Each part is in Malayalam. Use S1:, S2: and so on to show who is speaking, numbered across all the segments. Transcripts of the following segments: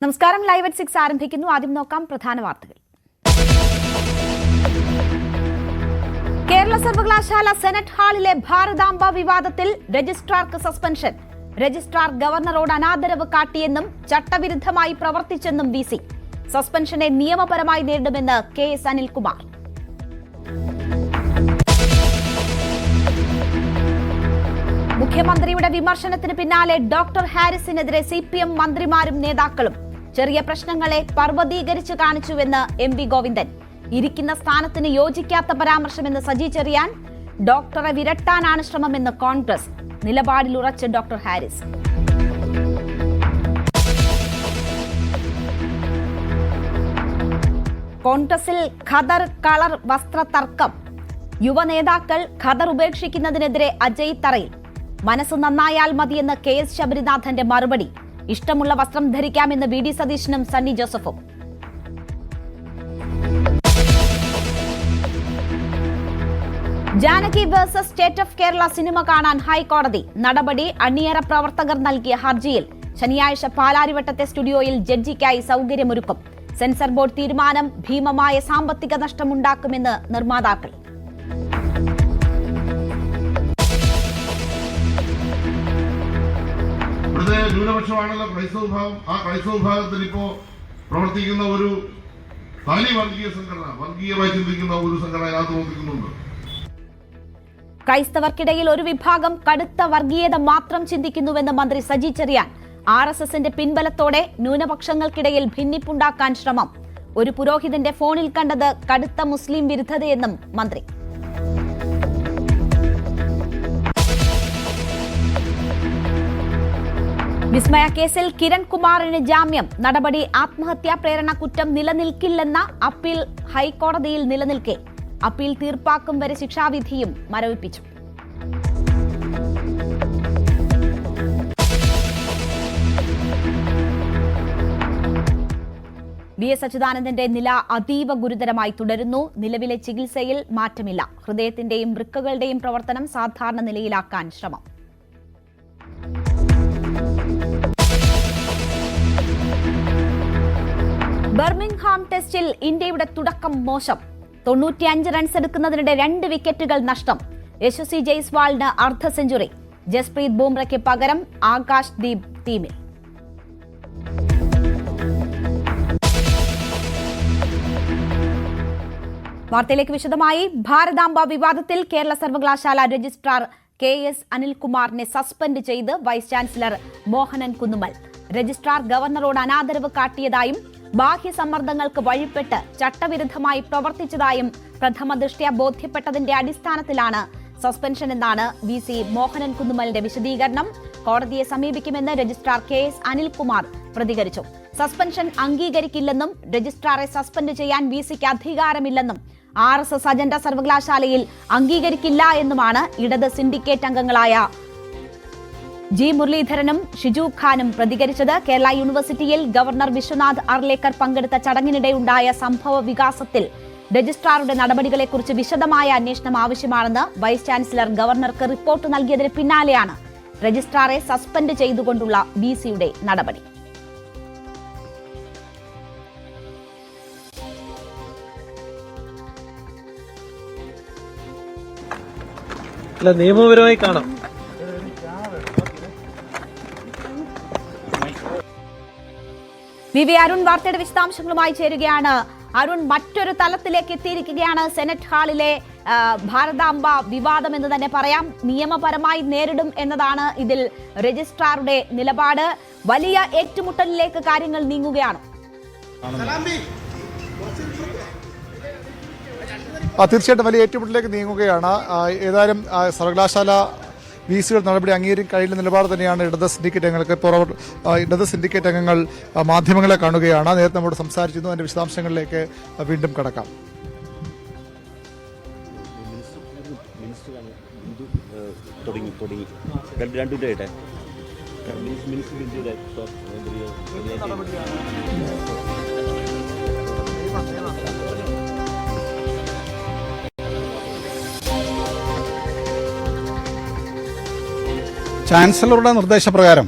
S1: നമസ്കാരം. ലൈവ് അറ്റ് 6 ആരംഭിക്കുന്നു. ആദ്യം നോക്കാം പ്രധാന വാർത്തകൾ. കേരള സർവകലാശാല സെനറ്റ് ഹാളിലെ ഭാരതാംബ വിവാദത്തിൽ രജിസ്ട്രാർക്ക് സസ്പെൻഷൻ. രജിസ്ട്രാർ ഗവർണറോട് അനാദരവ് കാട്ടിയെന്നും ചട്ടവിരുദ്ധമായി പ്രവർത്തിച്ചെന്നും വി.സി. സസ്പെൻഷനെ നിയമപരമായി നേരിടുമെന്ന് കെ.എസ്. അനിൽകുമാർ. മുഖ്യമന്ത്രിയുടെ വിമർശനത്തിന് പിന്നാലെ ഡോക്ടർ ഹാരിസിനെതിരെ CPM മന്ത്രിമാരും നേതാക്കളും. ചെറിയ പ്രശ്നങ്ങളെ പർവ്വതീകരിച്ച് കാണിച്ചുവെന്ന് M.V. ഗോവിന്ദൻ. ഇരിക്കുന്ന സ്ഥാനത്തിന് യോജിക്കാത്ത പരാമർശമെന്ന് സജി ചെറിയാൻ. ഡോക്ടറെ വിരട്ടാനാണ് ശ്രമമെന്ന് കോൺഗ്രസ്. നിലപാടിൽ ഉറച്ച് ഡോക്ടർ ഹാരിസ്. കോൺഗ്രസിൽ ഖദർ കളർ വസ്ത്ര തർക്കം. യുവനേതാക്കൾ ഖദർ ഉപേക്ഷിക്കുന്നതിനെതിരെ അജയ് തറയിൽ. മനസ്സ് നന്നായാൽ മതിയെന്ന് KS ശബരിനാഥന്റെ മറുപടി. ഇഷ്ടമുള്ള വസ്ത്രം ധരിക്കാമെന്ന് VD സതീശനും സണ്ണി ജോസഫും. Janaki versus state of Kerala cinema കാണാൻ ഹൈക്കോടതി. നടപടി അണിയറ പ്രവർത്തകർ നൽകിയ ഹർജിയിൽ ശനിയാഴ്ച പാലാരിവട്ടത്തെ സ്റ്റുഡിയോയിൽ ജഡ്ജിക്കായി സൗകര്യമൊരുക്കും. സെൻസർ ബോർഡ് തീരുമാനം ഭീമമായ സാമ്പത്തിക നഷ്ടമുണ്ടാക്കുമെന്ന് നിർമ്മാതാക്കൾ.
S2: ന്യൂനപക്ഷമാണല്ലോ ക്രൈസ്തവ വിഭാഗം. ആ ക്രൈസ്തവ വിഭാഗത്തിൽ ഇപ്പോ പ്രവർത്തിക്കുന്ന ഒരു തനി വർഗീയ സംഘടന, വർഗീയമായി ചിന്തിക്കുന്ന ഒരു സംഘടന അതിനകത്ത് പ്രവർത്തിക്കുന്നുണ്ട്.
S1: ക്രൈസ്തവർക്കിടയിൽ ഒരു വിഭാഗം കടുത്ത വർഗീയത മാത്രം ചിന്തിക്കുന്നുവെന്ന് മന്ത്രി സജി ചെറിയാൻ. RSSന്റെ പിൻബലത്തോടെ ന്യൂനപക്ഷങ്ങൾക്കിടയിൽ ഭിന്നിപ്പുണ്ടാക്കാൻ ശ്രമം. ഒരു പുരോഹിതന്റെ ഫോണിൽ കണ്ടത് കടുത്ത മുസ്ലിം വിരുദ്ധതയെന്നും മന്ത്രി. വിസ്മയ കേസിൽ കിരൺ കുമാറിന് ജാമ്യം. നടപടി ആത്മഹത്യാ പ്രേരണ കുറ്റം നിലനിൽക്കില്ലെന്ന അപ്പീൽ ഹൈക്കോടതിയിൽ നിലനിൽക്കെ അപ്പീൽ തീർപ്പാക്കും വരെ ശിക്ഷാവിധിയും മരവിപ്പിച്ചു. VS അച്യുതാനന്ദന്റെ നില അതീവ ഗുരുതരമായി തുടരുന്നു. നിലവിലെ ചികിത്സയിൽ മാറ്റമില്ല. ഹൃദയത്തിന്റെയും വൃക്കകളുടെയും പ്രവർത്തനം സാധാരണ നിലയിലാക്കാൻ ശ്രമം. ബർമിംഗ്ഹാം ടെസ്റ്റിൽ ഇന്ത്യയുടെ തുടക്കം മോശം. 95 റൺസ് എടുക്കുന്നതിനിടെ 2 വിക്കറ്റുകൾ നഷ്ടം. യശസ്വി ജയ്സ്വാളിന് അർദ്ധ സെഞ്ചുറി. ജസ്പ്രീത് ബുംറയ്ക്ക് പകരം ആകാശ് ദീപ് ടീമിൽ. വാർത്തയിലേക്ക് വിശദമായി. ഭാരതാംബ വിവാദത്തിൽ കേരള സർവകലാശാല രജിസ്ട്രാർ KS അനിൽകുമാറിനെ സസ്പെൻഡ് ചെയ്ത് vice chancellor Mohanan Kunnummal. Registrar ഗവർണറോട് അനാദരവ് കാട്ടിയതായും ബാഹ്യ സമ്മർദ്ദങ്ങൾക്ക് വഴിപ്പെട്ട് ചട്ടവിരുദ്ധമായി പ്രവർത്തിച്ചതായും പ്രഥമ ദൃഷ്ട്യാ ബോധ്യപ്പെട്ടതിന്റെ അടിസ്ഥാനത്തിലാണ് സസ്പെൻഷൻ എന്നാണ് VC മോഹനൻ കുന്നുമ്മലിന്റെ വിശദീകരണം. കോടതിയെ സമീപിക്കുമെന്ന് രജിസ്ട്രാർ KS അനിൽകുമാർ പ്രതികരിച്ചു. സസ്പെൻഷൻ അംഗീകരിക്കില്ലെന്നും രജിസ്ട്രാറെ സസ്പെൻഡ് ചെയ്യാൻ VCക്ക് അധികാരമില്ലെന്നും RSS അജണ്ട സർവകലാശാലയിൽ അംഗീകരിക്കില്ല എന്നുമാണ് ഇടത് സിൻഡിക്കേറ്റ് അംഗങ്ങളായ G. മുരളീധരനും ഷിജു ഖാനും പ്രതികരിച്ചത്. കേരള യൂണിവേഴ്സിറ്റിയിൽ ഗവർണർ വിശ്വനാഥ് അർലേക്കർ പങ്കെടുത്ത ചടങ്ങിനിടെയുണ്ടായ സംഭവ വികാസത്തിൽ രജിസ്ട്രാറുടെ നടപടികളെക്കുറിച്ച് വിശദമായ അന്വേഷണം ആവശ്യമാണെന്ന് വൈസ് ചാൻസലർ ഗവർണർക്ക് റിപ്പോർട്ട് നൽകിയതിന് പിന്നാലെയാണ് രജിസ്ട്രാറെ സസ്പെൻഡ് ചെയ്തുകൊണ്ടുള്ള VCയുടെ നടപടി.
S3: നിയമപരമായി കാണാം.
S1: VV അരുൺ വാർത്തയുടെ വിശദാംശങ്ങളുമായി ചേരുകയാണ്. അരുൺ, മറ്റൊരു തലത്തിലേക്ക് എത്തിയിരിക്കുകയാണ് സെനറ്റ് ഹാളിലെ ഭാരതാംബ വിവാദം എന്ന് തന്നെ പറയാം. നിയമപരമായി നേരിടും എന്നതാണ് ഇതിൽ രജിസ്ട്രാറുടെ നിലപാട്. വലിയ ഏറ്റുമുട്ടലിലേക്ക് കാര്യങ്ങൾ നീങ്ങുകയാണ്.
S4: തീർച്ചയായിട്ടും വലിയ ഏറ്റുമുട്ടലിലേക്ക് നീങ്ങുകയാണ്. ഏതായാലും സർവകലാശാല VCയുടെ നടപടി അംഗീകരിക്കാൻ കഴിയുന്ന നിലപാട് തന്നെയാണ് ഇടത് സിൻഡിക്കേറ്റ് അംഗങ്ങൾക്ക്. ഇപ്പോൾ ഇടത് സിൻഡിക്കേറ്റ് അംഗങ്ങൾ മാധ്യമങ്ങളെ കാണുകയാണ്. നേരത്തെ നമ്മോട് സംസാരിച്ചിരുന്നു. അതിന്റെ വിശദാംശങ്ങളിലേക്ക് വീണ്ടും കടക്കാം.
S5: ചാൻസലറുടെ നിർദ്ദേശപ്രകാരം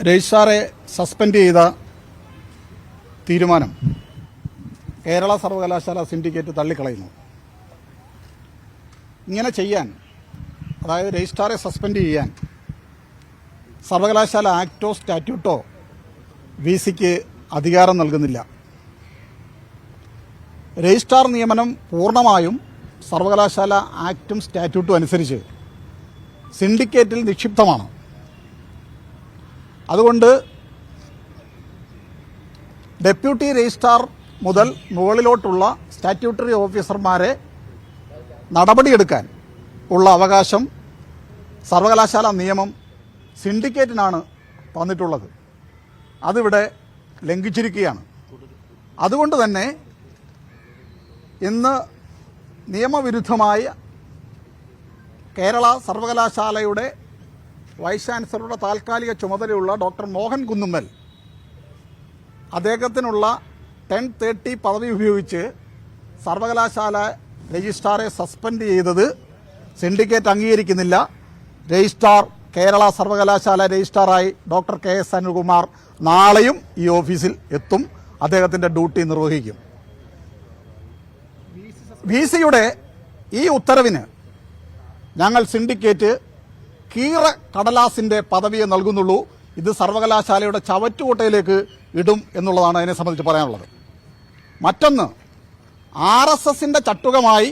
S3: രജിസ്ട്രാറെ സസ്പെൻഡ് ചെയ്ത തീരുമാനം കേരള സർവകലാശാല സിൻഡിക്കേറ്റ് തള്ളിക്കളയുന്നു. ഇങ്ങനെ ചെയ്യാൻ, അതായത് രജിസ്ട്രാറെ സസ്പെൻഡ് ചെയ്യാൻ സർവകലാശാല ആക്ടോ സ്റ്റാറ്റ്യൂട്ടോ വിസിക്ക് അധികാരം നൽകുന്നില്ല. രജിസ്ട്രാർ നിയമനം പൂർണ്ണമായും സർവകലാശാല ആക്ടും സ്റ്റാറ്റ്യൂട്ടും അനുസരിച്ച് സിൻഡിക്കേറ്റിൽ നിക്ഷിപ്തമാണ്. അതുകൊണ്ട് ഡെപ്യൂട്ടി രജിസ്ട്രാർ മുതൽ മുകളിലോട്ടുള്ള സ്റ്റാറ്റ്യൂട്ടറി ഓഫീസർമാരെ നടപടിയെടുക്കാൻ ഉള്ള അവകാശം സർവകലാശാല നിയമം സിൻഡിക്കേറ്റിനാണ് തന്നിട്ടുള്ളത്. അതിവിടെ ലംഘിച്ചിരിക്കുകയാണ്. അതുകൊണ്ട് തന്നെ ഇന്ന് നിയമവിരുദ്ധമായ കേരള സർവകലാശാലയുടെ വൈസ് ചാൻസലറുടെ താൽക്കാലിക ചുമതലയുള്ള ഡോക്ടർ മോഹൻ കുന്നുമ്മൽ അദ്ദേഹത്തിനുള്ള 1030 പദവി ഉപയോഗിച്ച് സർവകലാശാല രജിസ്ട്രാറെ സസ്പെൻഡ് ചെയ്തത് സിൻഡിക്കേറ്റ് അംഗീകരിക്കുന്നില്ല. രജിസ്ട്രാർ കേരള സർവകലാശാല രജിസ്ട്രാറായി ഡോക്ടർ KS അനിൽകുമാർ നാളെയും ഈ ഓഫീസിൽ എത്തും. അദ്ദേഹത്തിൻ്റെ ഡ്യൂട്ടി നിർവഹിക്കും. വിസിയുടെ ഈ ഉത്തരവിന് ഞങ്ങൾ സിൻഡിക്കേറ്റ് കീറ കടലാസിന്റെ പദവിയെ നൽകുന്നുള്ളൂ. ഇത് സർവകലാശാലയുടെ ചവറ്റുകൊട്ടയിലേക്ക് ഇടും എന്നുള്ളതാണ് അതിനെ സംബന്ധിച്ച് പറയാനുള്ളത്. മറ്റൊന്ന്, RSSന്റെ ചട്ടുകമായി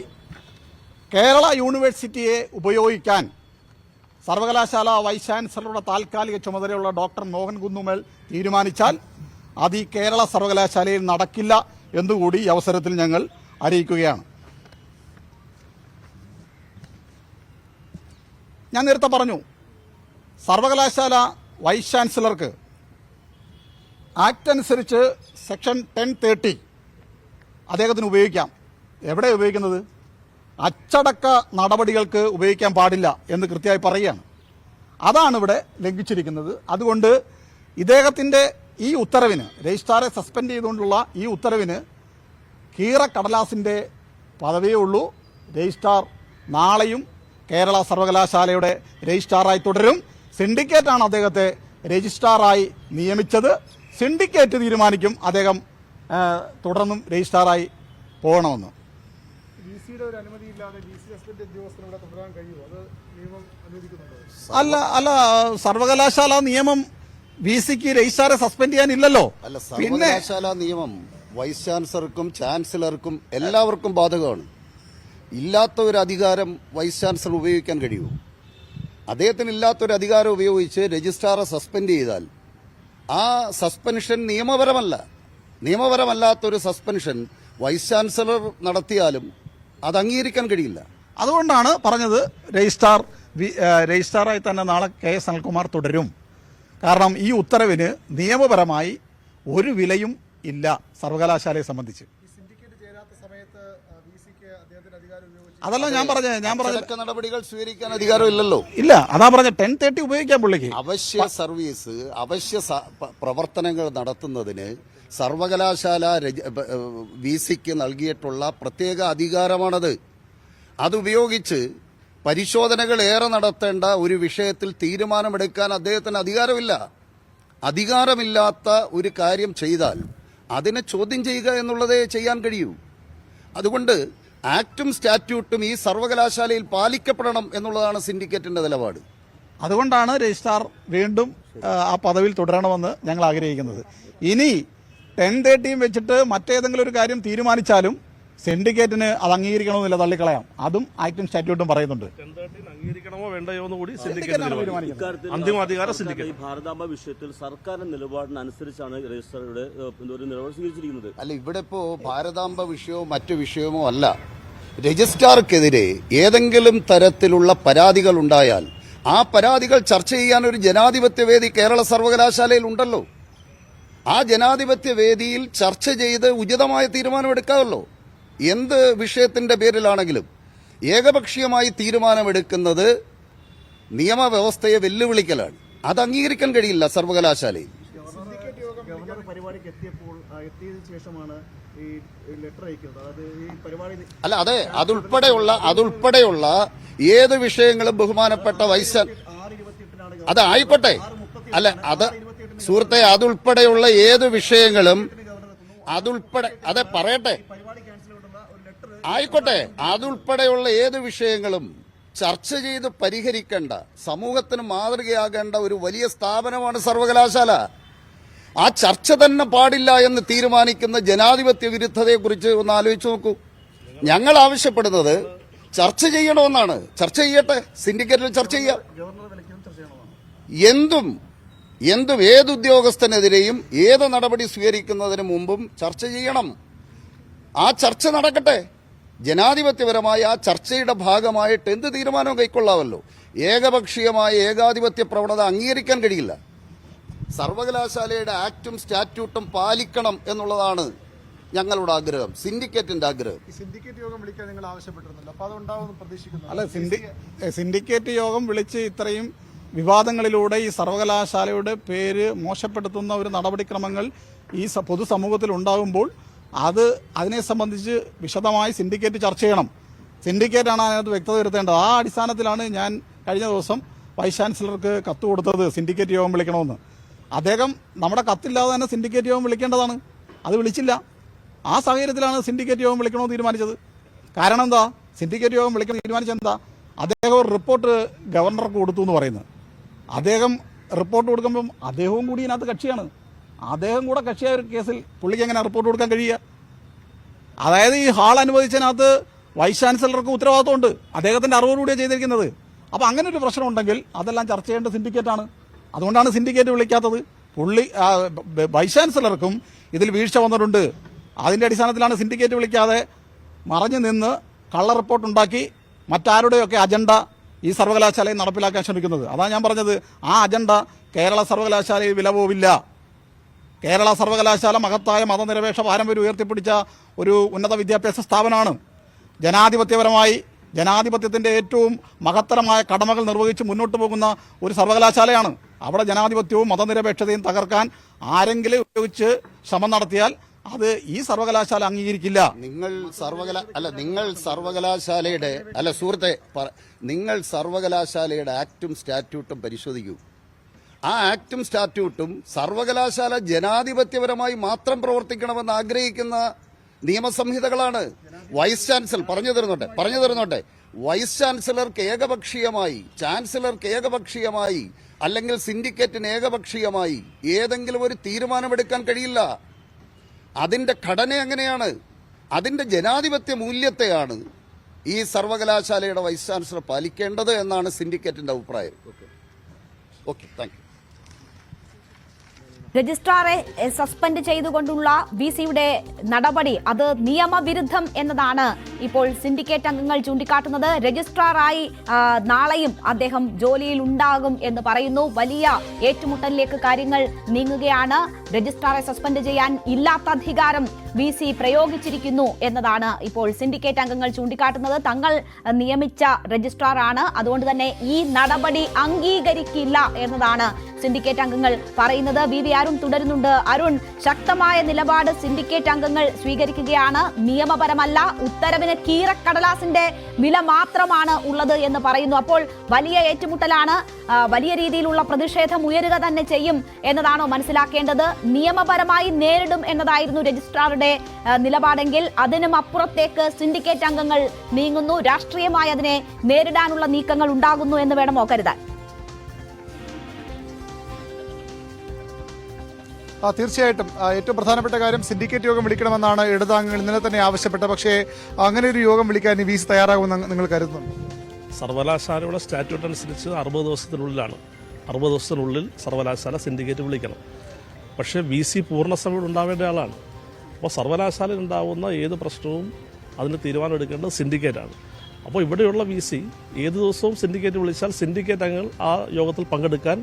S3: കേരള യൂണിവേഴ്സിറ്റിയെ ഉപയോഗിക്കാൻ സർവകലാശാല വൈസ് ചാൻസലറുടെ താൽക്കാലിക ചുമതലയുള്ള ഡോക്ടർ മോഹൻ കുന്നുമ്മൽ തീരുമാനിച്ചാൽ അത് ഈ കേരള സർവകലാശാലയിൽ നടക്കില്ല എന്നുകൂടി ഈ അവസരത്തിൽ ഞങ്ങൾ അറിയിക്കുകയാണ്. ഞാൻ നേരത്തെ പറഞ്ഞു, സർവകലാശാല വൈസ് ചാൻസലർക്ക് ആക്ട് അനുസരിച്ച് സെക്ഷൻ 1030 അദ്ദേഹത്തിന് ഉപയോഗിക്കാം. എവിടെ ഉപയോഗിക്കുന്നത്? അച്ചടക്ക നടപടികൾക്ക് ഉപയോഗിക്കാൻ പാടില്ല എന്ന് കൃത്യമായി പറയുകയാണ്. അതാണ് ഇവിടെ ലംഘിച്ചിരിക്കുന്നത്. അതുകൊണ്ട് ഇദ്ദേഹത്തിൻ്റെ ഈ ഉത്തരവിന്, രജിസ്ട്രാറെ സസ്പെൻഡ് ചെയ്തുകൊണ്ടുള്ള ഈ ഉത്തരവിന് കീറ കടലാസിൻ്റെ പദവിയേ ഉള്ളൂ. രജിസ്ട്രാർ നാളെയും കേരള സർവകലാശാലയുടെ രജിസ്ട്രാറായി തുടരും. സിൻഡിക്കേറ്റാണ് അദ്ദേഹത്തെ രജിസ്ട്രാറായി നിയമിച്ചത്. സിൻഡിക്കേറ്റ് തീരുമാനിക്കും അദ്ദേഹം തുടർന്നും രജിസ്ട്രാറായി പോകണമെന്ന്. അല്ല, സർവകലാശാല നിയമം വിസിക്ക് രജിസ്ട്രാറെ സസ്പെൻഡ് ചെയ്യാനില്ലല്ലോ.
S5: അല്ല, സർവകലാശാല നിയമം വൈസ് ചാൻസലർക്കും ചാൻസലർക്കും എല്ലാവർക്കും ബാധകമാണ്. ഇല്ലാത്ത ഒരു അധികാരം വൈസ് ചാൻസലർ ഉപയോഗിക്കാൻ കഴിയൂ? അദ്ദേഹത്തിന് ഇല്ലാത്തൊരു അധികാരം ഉപയോഗിച്ച് രജിസ്ട്രാറെ സസ്പെൻഡ് ചെയ്താൽ ആ സസ്പെൻഷൻ നിയമപരമല്ലാത്തൊരു സസ്പെൻഷൻ വൈസ് ചാൻസലർ നടത്തിയാലും അത് അംഗീകരിക്കാൻ കഴിയില്ല.
S3: അതുകൊണ്ടാണ് പറഞ്ഞത് രജിസ്ട്രാറായി തന്നെ നാളെ KS അനിൽകുമാർ തുടരും. കാരണം ഈ ഉത്തരവിന് നിയമപരമായി ഒരു വിലയും ഇല്ല സർവകലാശാലയെ സംബന്ധിച്ച്. അതല്ല ഞാൻ പറഞ്ഞ
S5: നടപടികൾ സ്വീകരിക്കാൻ അധികാരമില്ലല്ലോ.
S3: ഇല്ല, അതാ പറഞ്ഞ 1030 ഉപയോഗിക്കാൻ പുള്ളിക്ക്.
S5: അവശ്യ സർവീസ്, അവശ്യ പ്രവർത്തനങ്ങൾ നടത്തുന്നതിന് സർവകലാശാല വിസിക്ക് നൽകിയിട്ടുള്ള പ്രത്യേക അധികാരമാണത്. അതുപയോഗിച്ച് പരിശോധനകൾ ഏറെ നടത്തേണ്ട ഒരു വിഷയത്തിൽ തീരുമാനമെടുക്കാൻ അദ്ദേഹത്തിന് അധികാരമില്ല. അധികാരമില്ലാത്ത ഒരു കാര്യം ചെയ്താൽ അതിനെ ചോദ്യം ചെയ്യുക എന്നുള്ളതേ ചെയ്യാൻ കഴിയൂ. അതുകൊണ്ട് ആക്ടും സ്റ്റാറ്റ്യൂട്ടും ഈ സർവകലാശാലയിൽ പാലിക്കപ്പെടണം എന്നുള്ളതാണ് സിൻഡിക്കേറ്റിന്റെ നിലപാട്.
S3: അതുകൊണ്ടാണ് രജിസ്ട്രാർ വീണ്ടും ആ പദവിയിൽ തുടരണമെന്ന് ഞങ്ങൾ ആഗ്രഹിക്കുന്നത്. ഇനി 1030 വെച്ചിട്ട് മറ്റേതെങ്കിലും ഒരു കാര്യം തീരുമാനിച്ചാലും സിൻഡിക്കേറ്റിന് അത് അംഗീകരിക്കണമെന്നില്ല, തള്ളിക്കളയാം. അതും ആക്ടും സ്റ്റാറ്റ്യൂട്ടും പറയുന്നുണ്ട്.
S6: അംഗീകരിക്കണമോ വേണ്ടയോ എന്ന് കൂടി സിൻഡിക്കേറ്റ് അന്തിമ അധികാരം സിൻഡിക്കേറ്റ്.
S7: ഭാരതാംബ വിഷയത്തിൽ സർക്കാരിന്റെ നിലപാടിനനുസരിച്ചാണ് രജിസ്ട്രാറുടെ ഒരു നിലപാട് സ്വീകരിച്ചിരിക്കുന്നത്.
S5: അല്ല, ഇവിടെ ഇപ്പോ ഭാരതാംബ വിഷയമോ മറ്റു വിഷയമോ അല്ല. രജിസ്ട്രാർക്കെതിരെ ഏതെങ്കിലും തരത്തിലുള്ള പരാതികൾ ഉണ്ടായാൽ ആ പരാതികൾ ചർച്ച ചെയ്യാൻ ഒരു ജനാധിപത്യ വേദി കേരള സർവകലാശാലയിൽ ഉണ്ടല്ലോ. ആ ജനാധിപത്യ വേദിയിൽ ചർച്ച ചെയ്ത് ഉചിതമായ തീരുമാനമെടുക്കാമല്ലോ. എന്ത് വിഷയത്തിന്റെ പേരിലാണെങ്കിലും ഏകപക്ഷീയമായി തീരുമാനമെടുക്കുന്നത് നിയമവ്യവസ്ഥയെ വെല്ലുവിളിക്കലാണ്. അത് അംഗീകരിക്കാൻ കഴിയില്ല സർവകലാശാലയിൽ. അല്ല, അതെ, അതുൾപ്പെടെയുള്ള ഏത് വിഷയങ്ങളും ബഹുമാനപ്പെട്ട വൈസ് അത് ആയിക്കോട്ടെ. അല്ല, സുഹൃത്തെ, അതുൾപ്പെടെയുള്ള ഏത് വിഷയങ്ങളും അതെ പറയട്ടെ, ആയിക്കോട്ടെ, അതുൾപ്പെടെയുള്ള ഏത് വിഷയങ്ങളും ചർച്ച ചെയ്ത് പരിഹരിക്കേണ്ട, സമൂഹത്തിന് മാതൃകയാകേണ്ട ഒരു വലിയ സ്ഥാപനമാണ് സർവകലാശാല. ആ ചർച്ച തന്നെ പാടില്ല എന്ന് തീരുമാനിക്കുന്ന ജനാധിപത്യ വിരുദ്ധതയെക്കുറിച്ച് ഒന്ന് ആലോചിച്ച് നോക്കൂ. ഞങ്ങൾ ആവശ്യപ്പെടുന്നത് ചർച്ച ചെയ്യണമെന്നാണ്. ചർച്ച ചെയ്യട്ടെ, സിൻഡിക്കേറ്റിൽ ചർച്ച ചെയ്യാം. എന്തും ഏത് ഉദ്യോഗസ്ഥനെതിരെയും ഏത് നടപടി സ്വീകരിക്കുന്നതിന് മുമ്പും ചർച്ച ചെയ്യണം. ആ ചർച്ച നടക്കട്ടെ. ജനാധിപത്യപരമായ ആ ചർച്ചയുടെ ഭാഗമായിട്ട് എന്ത് തീരുമാനവും കൈക്കൊള്ളാമല്ലോ. ഏകപക്ഷീയമായ ഏകാധിപത്യ പ്രവണത അംഗീകരിക്കാൻ കഴിയില്ല. സർവകലാശാലയുടെ ആക്ടും സ്റ്റാറ്റ്യൂട്ടും പാലിക്കണം എന്നുള്ളതാണ് ഞങ്ങളുടെ ആഗ്രഹം, സിൻഡിക്കേറ്റിന്റെ ആഗ്രഹം.
S4: സിൻഡിക്കേറ്റ് യോഗം വിളിക്കാൻ നിങ്ങൾ ആവശ്യപ്പെട്ടിരുന്നല്ലോ, അപ്പോൾ അതുണ്ടാവുമെന്ന് പ്രതീക്ഷിക്കുന്നു.
S3: അല്ല, സിൻഡിക്കേറ്റ് യോഗം വിളിച്ച് ഇത്രയും വിവാദങ്ങളിലൂടെ ഈ സർവകലാശാലയുടെ പേര് മോശപ്പെടുത്തുന്ന ഒരു നടപടിക്രമങ്ങൾ ഈ പൊതുസമൂഹത്തിൽ ഉണ്ടാകുമ്പോൾ അതിനെ സംബന്ധിച്ച് വിശദമായി സിൻഡിക്കേറ്റ് ചർച്ച ചെയ്യണം. സിൻഡിക്കേറ്റാണ് അതിനകത്ത് വ്യക്തത വരുത്തേണ്ടത്. ആ അടിസ്ഥാനത്തിലാണ് ഞാൻ കഴിഞ്ഞ ദിവസം വൈസ് ചാൻസലർക്ക് കത്ത് കൊടുത്തത് സിൻഡിക്കേറ്റ് യോഗം വിളിക്കണമെന്ന്. അദ്ദേഹം നമ്മുടെ കത്തില്ലാതെ തന്നെ സിൻഡിക്കേറ്റ് യോഗം വിളിക്കേണ്ടതാണ്, അത് വിളിച്ചില്ല. ആ സാഹചര്യത്തിലാണ് സിൻഡിക്കേറ്റ് യോഗം വിളിക്കണമെന്ന് തീരുമാനിച്ചത്. കാരണം എന്താ? സിൻഡിക്കേറ്റ് യോഗം വിളിക്കണം തീരുമാനിച്ചെന്താ? അദ്ദേഹം ഒരു റിപ്പോർട്ട് ഗവർണർക്ക് കൊടുത്തു എന്ന് പറയുന്നത്. അദ്ദേഹം റിപ്പോർട്ട് കൊടുക്കുമ്പം അദ്ദേഹവും കൂടി ഇതിനകത്ത് കക്ഷിയാണ്. അദ്ദേഹം കൂടെ കക്ഷിയായ ഒരു കേസിൽ പുള്ളിക്ക് എങ്ങനെ റിപ്പോർട്ട് കൊടുക്കാൻ കഴിയുക? അതായത് ഈ ഹാൾ അനുവദിച്ചതിനകത്ത് വൈസ് ചാൻസലർക്ക് ഉത്തരവാദിത്വമുണ്ട്, അദ്ദേഹത്തിന്റെ അറിവോടുകൂടിയാണ് ചെയ്തിരിക്കുന്നത്. അപ്പം അങ്ങനെ ഒരു പ്രശ്നം ഉണ്ടെങ്കിൽ അതെല്ലാം ചർച്ച ചെയ്യേണ്ട സിൻഡിക്കേറ്റാണ്. അതുകൊണ്ടാണ് സിൻഡിക്കേറ്റ് വിളിക്കാത്തത്. വൈസ് ചാൻസലർക്കും ഇതിൽ വീഴ്ച വന്നിട്ടുണ്ട്. അതിന്റെ അടിസ്ഥാനത്തിലാണ് സിൻഡിക്കേറ്റ് വിളിക്കാതെ മറഞ്ഞു നിന്ന് കള്ള റിപ്പോർട്ടുണ്ടാക്കി മറ്റാരുടെയൊക്കെ അജണ്ട ഈ സർവകലാശാലയിൽ നടപ്പിലാക്കാൻ ശ്രമിക്കുന്നത്. അതാണ് ഞാൻ പറഞ്ഞത്, ആ അജണ്ട കേരള സർവകലാശാലയിൽ വില പോവില്ല. കേരള സർവകലാശാല മഹത്തായ മതനിരപേക്ഷ പാരമ്പര്യം ഉയർത്തിപ്പിടിച്ച ഒരു ഉന്നത വിദ്യാഭ്യാസ സ്ഥാപനമാണ്. ജനാധിപത്യപരമായി ജനാധിപത്യത്തിന്റെ ഏറ്റവും മഹത്തരമായ കടമകൾ നിർവഹിച്ച് മുന്നോട്ട് പോകുന്ന ഒരു സർവകലാശാലയാണ്. അവിടെ ജനാധിപത്യവും മതനിരപേക്ഷതയും തകർക്കാൻ ആരെങ്കിലും ഉപയോഗിച്ച് ശ്രമം നടത്തിയാൽ അത് ഈ സർവകലാശാല അംഗീകരിക്കില്ല.
S5: നിങ്ങൾ സർവകലാശാലയുടെ ആക്ടും സ്റ്റാറ്റ്യൂട്ടും പരിശോധിക്കൂ. ആ ആക്ടും സ്റ്റാറ്റ്യൂട്ടും സർവകലാശാല ജനാധിപത്യപരമായി മാത്രം പ്രവർത്തിക്കണമെന്ന് ആഗ്രഹിക്കുന്ന നിയമസംഹിതകളാണ്. വൈസ് ചാൻസലർ പറഞ്ഞു തരുന്നോട്ടെ വൈസ് ചാൻസലർക്ക് ഏകപക്ഷീയമായി, ചാൻസലർക്ക് ഏകപക്ഷീയമായി, അല്ലെങ്കിൽ സിൻഡിക്കേറ്റിന് ഏകപക്ഷീയമായി ഏതെങ്കിലും ഒരു തീരുമാനമെടുക്കാൻ കഴിയില്ല. അതിന്റെ ഘടന എങ്ങനെയാണ്? അതിന്റെ ജനാധിപത്യ മൂല്യത്തെയാണ് ഈ സർവകലാശാലയുടെ വൈസ് ചാൻസലർ പാലിക്കേണ്ടത് എന്നാണ് സിൻഡിക്കേറ്റിന്റെ അഭിപ്രായം. Okay, thank you.
S1: രജിസ്ട്രാറെ സസ്പെൻഡ് ചെയ്തുകൊണ്ടുള്ള വിസിയുടെ നടപടി അത് നിയമവിരുദ്ധം എന്നതാണ് ഇപ്പോൾ സിൻഡിക്കേറ്റ് അംഗങ്ങൾ ചൂണ്ടിക്കാട്ടുന്നത്. രജിസ്ട്രാറായി നാളെയും അദ്ദേഹം ജോലിയിൽ ഉണ്ടാകും എന്ന് പറയുന്നു. വലിയ ഏറ്റുമുട്ടലിലേക്ക് കാര്യങ്ങൾ നീങ്ങുകയാണ്. രജിസ്ട്രാറെ സസ്പെൻഡ് ചെയ്യാൻ ഇല്ലാത്ത അധികാരം വിസി പ്രയോഗിച്ചിരിക്കുന്നു എന്നതാണ് ഇപ്പോൾ സിൻഡിക്കേറ്റ് അംഗങ്ങൾ ചൂണ്ടിക്കാട്ടുന്നത്. തങ്ങൾ നിയമിച്ച രജിസ്ട്രാറാണ്, അതുകൊണ്ട് തന്നെ ഈ നടപടി അംഗീകരിക്കില്ല എന്നതാണ് സിൻഡിക്കേറ്റ് അംഗങ്ങൾ പറയുന്നത്. വി അരുൺ തുടരുന്നുണ്ട്. അരുൺ, ശക്തമായ നിലപാട് സിൻഡിക്കേറ്റ് അംഗങ്ങൾ സ്വീകരിക്കുകയാണ്. നിയമപരമല്ല, ഉത്തരവിന് കീറക്കടലാസിന്റെ വില മാത്രമാണ് ഉള്ളത് എന്ന് പറയുന്നു. അപ്പോൾ വലിയ ഏറ്റുമുട്ടലാണ്, വലിയ രീതിയിലുള്ള പ്രതിഷേധം ഉയരുക തന്നെ ചെയ്യും എന്നതാണോ മനസ്സിലാക്കേണ്ടത്? നിയമപരമായി നേരിടും എന്നതായിരുന്നു രജിസ്ട്രാറുടെ നിലപാടെങ്കിൽ അതിനും അപ്പുറത്തേക്ക് സിൻഡിക്കേറ്റ് അംഗങ്ങൾ നീങ്ങുന്നു. രാഷ്ട്രീയമായി അതിനെ നേരിടാനുള്ള നീക്കങ്ങൾ ഉണ്ടാകുന്നു എന്ന് വേണമോ കരുതാൻ?
S4: തീർച്ചയായിട്ടും ഏറ്റവും പ്രധാനപ്പെട്ട കാര്യം സിൻഡിക്കേറ്റ് യോഗം വിളിക്കണമെന്നാണ് ഇടതാംഗങ്ങൾ ഇന്നലെ തന്നെ ആവശ്യപ്പെട്ടത്. പക്ഷേ അങ്ങനെ ഒരു യോഗം വിളിക്കാൻ വിസി തയ്യാറാകുമെന്ന് നിങ്ങൾ കരുതുന്നു?
S6: സർവകലാശാലയുടെ സ്റ്റാറ്റ്യൂട്ട് അനുസരിച്ച് 60 ദിവസത്തിനുള്ളിലാണ്. 60 ദിവസത്തിനുള്ളിൽ സർവകലാശാല സിൻഡിക്കേറ്റ് വിളിക്കണം. പക്ഷേ വിസി പൂർണ്ണസമയം ഉണ്ടാവേണ്ട ആളാണ്. അപ്പോൾ സർവകലാശാലയിൽ ഉണ്ടാകുന്ന ഏത് പ്രശ്നവും അതിന് തീരുമാനം എടുക്കേണ്ടത് സിൻഡിക്കേറ്റാണ്. അപ്പോൾ ഇവിടെയുള്ള വിസി ഏത് ദിവസവും സിൻഡിക്കേറ്റ് വിളിച്ചാൽ സിൻഡിക്കേറ്റ് അംഗങ്ങൾ ആ യോഗത്തിൽ പങ്കെടുക്കാൻ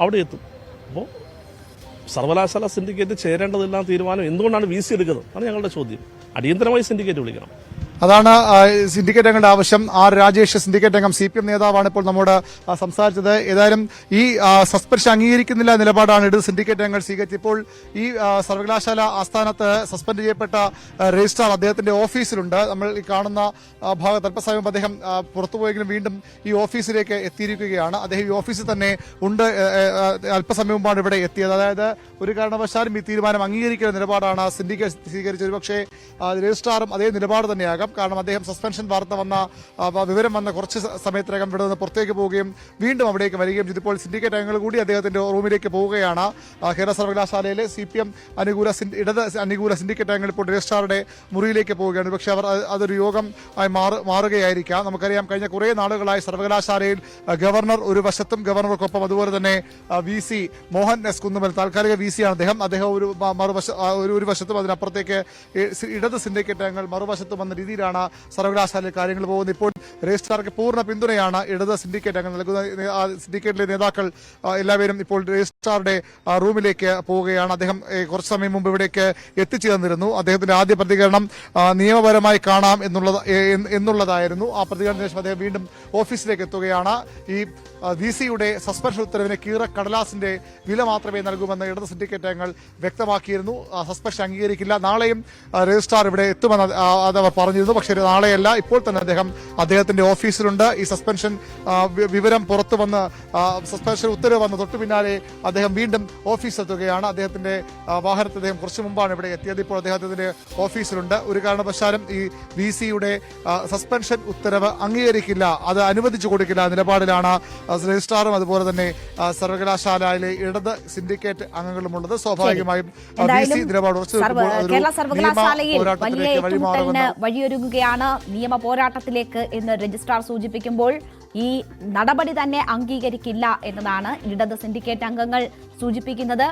S6: അവിടെ എത്തും. അപ്പോൾ സർവകലാശാല സിൻഡിക്കേറ്റ് ചേരേണ്ടതെല്ലാം തീരുമാനം എന്തുകൊണ്ടാണ് വിസി എടുക്കുന്നത്? ആണ് ഞങ്ങളുടെ ചോദ്യം. അടിയന്തരമായി സിൻഡിക്കേറ്റ് വിളിക്കണം.
S4: അതാണ് സിൻഡിക്കേറ്റ് അംഗങ്ങളുടെ ആവശ്യം. ആർ രാജേഷ് സിൻഡിക്കേറ്റ് അംഗം CPM നേതാവാണ് ഇപ്പോൾ നമ്മോട് സംസാരിച്ചത്. ഏതായാലും ഈ സസ്പെൻഷൻ അംഗീകരിക്കുന്നില്ല നിലപാടാണ് ഇടത് സിൻഡിക്കേറ്റ് അംഗങ്ങൾ സ്വീകരിച്ചത്. ഇപ്പോൾ ഈ സർവകലാശാല ആസ്ഥാനത്ത് സസ്പെൻഡ് ചെയ്യപ്പെട്ട രജിസ്ട്രാർ അദ്ദേഹത്തിന്റെ ഓഫീസിലുണ്ട്. നമ്മൾ ഈ കാണുന്ന ഭാഗത്ത് അല്പസമയം അദ്ദേഹം പുറത്തുപോയെങ്കിലും വീണ്ടും ഈ ഓഫീസിലേക്ക് എത്തിയിരിക്കുകയാണ്. അദ്ദേഹം ഈ ഓഫീസിൽ തന്നെ ഉണ്ട്. അല്പസമയം മുമ്പാണ് ഇവിടെ എത്തിയത്. അതായത് ഒരു കാരണവശാലും ഈ തീരുമാനം അംഗീകരിക്കുന്ന നിലപാടാണ് സിൻഡിക്കേറ്റ് സ്വീകരിച്ചത്. പക്ഷേ രജിസ്ട്രാറും അതേ നിലപാട് തന്നെയാകാം. കാരണം അദ്ദേഹം സസ്പെൻഷൻ വാർത്ത വന്ന വിവരം വന്ന കുറച്ച് സമയത്തിനകം ഇവിടെ നിന്ന് പുറത്തേക്ക് പോവുകയും വീണ്ടും അവിടേക്ക് വരികയും ചെയ്തു. ഇപ്പോൾ സിൻഡിക്കേറ്റ് അംഗങ്ങൾ കൂടി അദ്ദേഹത്തിന്റെ റൂമിലേക്ക് പോവുകയാണ്. കേരള സർവകലാശാലയിലെ CPM ഇടത് അനുകൂല സിൻഡിക്കേറ്റ് അംഗങ്ങൾ ഇപ്പോൾ രജിസ്ട്രാറുടെ മുറിയിലേക്ക് പോവുകയാണ്. പക്ഷേ അവർ അതൊരു യോഗം ആയി മാറുകയായിരിക്കാം. നമുക്കറിയാം, കഴിഞ്ഞ കുറേ നാളുകളായി സർവകലാശാലയിൽ ഗവർണർ ഒരു വശത്തും ഗവർണർക്കൊപ്പം അതുപോലെ തന്നെ VC മോഹൻ എസ് കുന്നുമൽ താൽക്കാലിക VC ആണ് അദ്ദേഹം ഒരു വശത്തും അതിനപ്പുറത്തേക്ക് ഇടത് സിൻഡിക്കേറ്റ് അംഗങ്ങൾ മറുവശത്തും വന്ന രീതിയിലാണ് സർവകലാശാലയിൽ കാര്യങ്ങൾ പോകുന്നത്. ഇപ്പോൾ രജിസ്ട്രാർക്ക് പൂർണ്ണ പിന്തുണയാണ് ഇടത് സിൻഡിക്കേറ്റ് അംഗങ്ങൾ നൽകുന്ന. സിൻഡിക്കേറ്റിലെ നേതാക്കൾ എല്ലാവരും ഇപ്പോൾ രജിസ്ട്രാറുടെ റൂമിലേക്ക് പോവുകയാണ്. അദ്ദേഹം കുറച്ച് സമയം മുമ്പ് ഇവിടേക്ക് എത്തിച്ചേർന്നിരുന്നു. അദ്ദേഹത്തിന്റെ ആദ്യ പ്രതികരണം നിയമപരമായി കാണാം എന്നുള്ളതായിരുന്നു. ആ പ്രതികരണത്തിന് ശേഷം അദ്ദേഹം വീണ്ടും ഓഫീസിലേക്ക് എത്തുകയാണ്. ഈ VCയുടെ സസ്പെൻഷൻ ഉത്തരവിന് കടലാസിന്റെ വില മാത്രമേ നൽകുമെന്ന് ഇടത് സിൻഡിക്കേറ്റ് അംഗങ്ങൾ വ്യക്തമാക്കിയിരുന്നു. സസ്പെൻഷൻ അംഗീകരിക്കില്ല. നാളെയും രജിസ്ട്രാർ ഇവിടെ എത്തുമെന്ന് അതവർ പറഞ്ഞിരുന്നു. പക്ഷേ നാളെയല്ല, ഇപ്പോൾ തന്നെ അദ്ദേഹത്തിന്റെ ഓഫീസിലുണ്ട്. ഈ സസ്പെൻഷൻ വിവരം പുറത്തു വന്ന് സസ്പെൻഷൻ ഉത്തരവ് വന്ന് തൊട്ടു പിന്നാലെ അദ്ദേഹം വീണ്ടും ഓഫീസിലെത്തുകയാണ്. അദ്ദേഹത്തിന്റെ വാഹനത്തിൽ അദ്ദേഹം കുറച്ചു മുമ്പാണ് ഇവിടെ എത്തിയത്. ഇപ്പോൾ അദ്ദേഹത്തിന്റെ ഓഫീസിലുണ്ട്. ഒരു കാരണവശാലും ഈ VCയുടെ സസ്പെൻഷൻ ഉത്തരവ് അംഗീകരിക്കില്ല, അത് അനുവദിച്ചു കൊടുക്കില്ല നിലപാടിലാണ് രജിസ്ട്രാറും അതുപോലെ തന്നെ സർവകലാശാലയിലെ ഇടത് സിൻഡിക്കേറ്റ് അംഗങ്ങളുമുള്ളത്. സ്വാഭാവികമായും VC നിലപാട്
S1: കേരള സർവകലാശാലയിൽ വലിയ ഏറ്റുമുട്ടലിന് വഴിയൊരുങ്ങുകയാണ്, നിയമ പോരാട്ടത്തിലേക്ക് എന്ന് രജിസ്ട്രാർ സൂചിപ്പിക്കുമ്പോൾ ഈ നടപടി തന്നെ അംഗീകരിക്കില്ല എന്നതാണ് ഇടത് സിൻഡിക്കേറ്റ് അംഗങ്ങൾ സൂചിപ്പിക്കുന്നത്.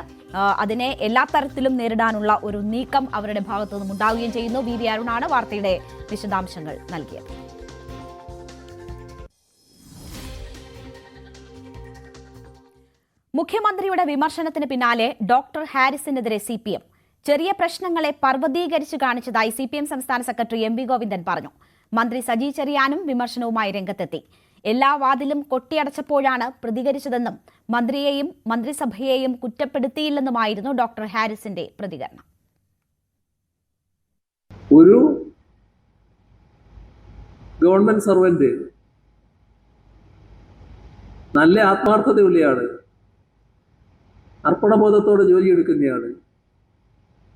S1: അതിനെ എല്ലാ തരത്തിലും നേരിടാനുള്ള ഒരു നീക്കം അവരുടെ ഭാഗത്തു നിന്നും ഉണ്ടാവുകയും ചെയ്യുന്നു. VV അരുണാണ് വാർത്തയുടെ വിശദാംശങ്ങൾ നൽകിയത്. മുഖ്യമന്ത്രിയുടെ വിമർശനത്തിന് പിന്നാലെ ഡോക്ടർ ഹാരിസിനെതിരെ CPM ചെറിയ പ്രശ്നങ്ങളെ പർവ്വതീകരിച്ച് കാണിച്ചതായി CPM സംസ്ഥാന സെക്രട്ടറി MV ഗോവിന്ദൻ പറഞ്ഞു. മന്ത്രി സജി ചെറിയാനും വിമർശനവുമായി രംഗത്തെത്തി. എല്ലാ വാതിലും കൊട്ടിയടച്ചപ്പോഴാണ് പ്രതികരിച്ചതെന്നും മന്ത്രിയെയും മന്ത്രിസഭയെയും കുറ്റപ്പെടുത്തിയില്ലെന്നുമായിരുന്നു ഡോക്ടർ ഹാരിസിന്റെ പ്രതികരണം.
S8: ഒരു ഗവൺമെന്റ് സർവന്റ് നല്ല ആത്മാർത്ഥതയുള്ളയാണ്, അർപ്പണബോധത്തോടെ ജോലിയെടുക്കുന്നയാണ്,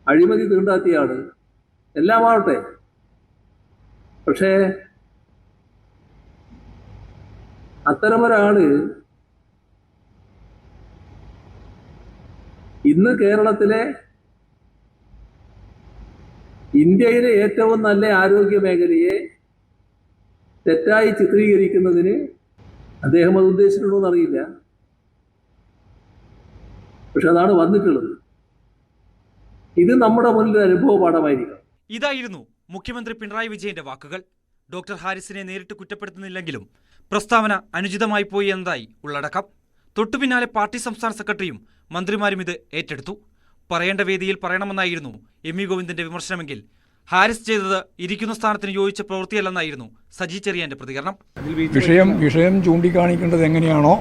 S8: അഴിമതി തീണ്ടാത്തിയാണ്, എല്ലാമാവട്ടെ. പക്ഷേ അത്തരമൊരാള് ഇന്ന് കേരളത്തിലെ ഇന്ത്യയിലെ ഏറ്റവും നല്ല ആരോഗ്യ മേഖലയെ തെറ്റായി ചിത്രീകരിക്കുന്നതിന് അദ്ദേഹം അത് ഉദ്ദേശിച്ചിട്ടുണ്ടോ എന്നറിയില്ല. പക്ഷെ അതാണ് വന്നിട്ടുള്ളത്. ഇത് നമ്മുടെ മുന്നിൽ അനുഭവ പാഠമായിരിക്കണം.
S9: ഇതായിരുന്നു മുഖ്യമന്ത്രി പിണറായി വിജയന്റെ വാക്കുകൾ. ഡോക്ടർ ഹാരിസിനെ നേരിട്ട് കുറ്റപ്പെടുത്തുന്നില്ലെങ്കിലും പ്രസ്താവന അനുചിതമായി പോയി എന്നതായി ഉള്ളടക്കം. തൊട്ടുപിന്നാലെ പാർട്ടി സംസ്ഥാന സെക്രട്ടറിയും മന്ത്രിമാരും ഇത് ഏറ്റെടുത്തു. പറയേണ്ട വേദിയിൽ പറയണമെന്നായിരുന്നു MV ഗോവിന്ദന്റെ വിമർശനമെങ്കിൽ ഹാരിസ് ചെയ്തത് ഇരിക്കുന്ന സ്ഥാനത്തിന് യോജിച്ച പ്രവൃത്തിയല്ലെന്നായിരുന്നു സജി ചെറിയാന്റെ പ്രതികരണം.
S10: വിഷയം ചൂണ്ടിക്കാണിക്കേണ്ടത് എങ്ങനെയാണോ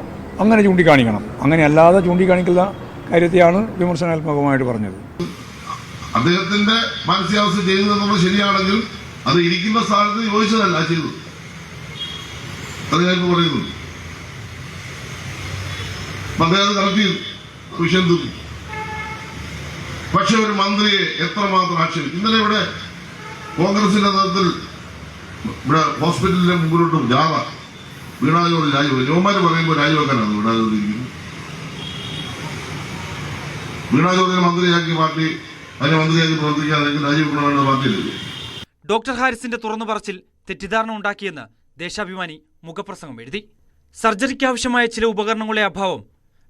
S10: അങ്ങനെ ചൂണ്ടിക്കാണിക്കണം. അങ്ങനെ അല്ലാതെ ചൂണ്ടിക്കാണിക്കുന്ന കാര്യത്തെയാണ് വിമർശനാത്മകമായിട്ട് പറഞ്ഞത്.
S2: അദ്ദേഹത്തിന്റെ മാനസികാവസ്ഥ ചെയ്തതെന്നുള്ളത് ശരിയാണെങ്കിൽ അത് ഇരിക്കുന്ന സ്ഥാനത്ത് യോജിച്ചതല്ല ചെയ്തു. അത് ഞാൻ പറയുന്നു. അദ്ദേഹം കറക്റ്റ് വിഷയം തീർന്നു. പക്ഷെ ഒരു മന്ത്രിയെ എത്രമാത്രം ആക്ഷേപിക്കും. ഇന്നലെ ഇവിടെ കോൺഗ്രസിന്റെ നേതൃത്വത്തിൽ ഇവിടെ ഹോസ്പിറ്റലിന്റെ മുമ്പിലോട്ടും ജാഥ വീണാജോട് രാജിവെക്കും. യുവമാര് പറയുമ്പോൾ രാജിവെക്കാനാണ് വീണാജോതിരിക്കുന്നത്. വീണാജോതിനെ മന്ത്രിയാക്കി പാർട്ടി അതിനെ മന്ത്രിയാക്കി പ്രവർത്തിക്കാനെങ്കിൽ രാജിവെക്കണമെന്ന പാർട്ടിയില്ലേ.
S9: ഡോക്ടർ ഹാരിസിന്റെ തുറന്നു പറച്ചിൽ തെറ്റിദ്ധാരണ ഉണ്ടാക്കിയെന്ന് ദേശാഭിമാനി മുഖപ്രസംഗം എഴുതി. സർജറിക്കാവശ്യമായ ചില ഉപകരണങ്ങളുടെ അഭാവം